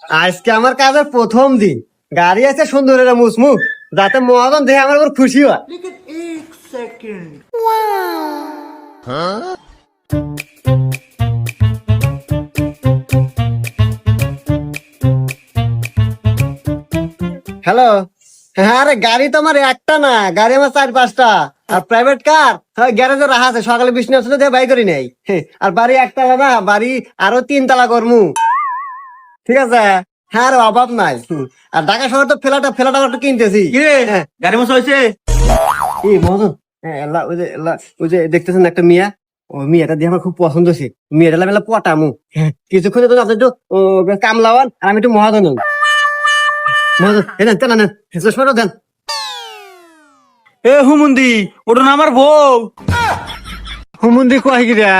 আজকে আমার কাজের প্রথম দিন, গাড়ি আছে সুন্দর একটা মুসমুখ, যাতে মহাজন দেখে আমার উপর খুশি হয়। হ্যালো। হ্যাঁ, আরে গাড়ি তো আমার একটা না, গাড়ি আমার 4-5টা। আর প্রাইভেট কার গ্যারেজে রাখা আছে, সকালে বৃষ্টি আসলে দিয়ে বাই করি নাই। আর বাড়ি একতলা না, বাড়ি আরো 3 তলা করমু। ঠিক আছে। হ্যাঁ, আর অভাব নাই। আর ঢাকা শহর তো ফ্ল্যাট ফ্ল্যাট আমার একটু কিনতেছি। হ্যাঁ। গাড়ি মশা হয়েছে? এই মহাজন, হ্যাঁ, ওই যে দেখতেছেন একটা মিয়া, ও মিয়াটা দিয়ে আমার খুব পছন্দ হয়েছে। মিয়াটা মেলা পটামু। কিছুক্ষণ তো আপনি একটু কামলাওয়ান, আর আমি একটু মহাজন হই। মহাজন দেন তেনা নেন, চশমাটা দেন। এ হুমুন্দি, ওটা না আমার বউ। হুমুন্দি কয় গিরা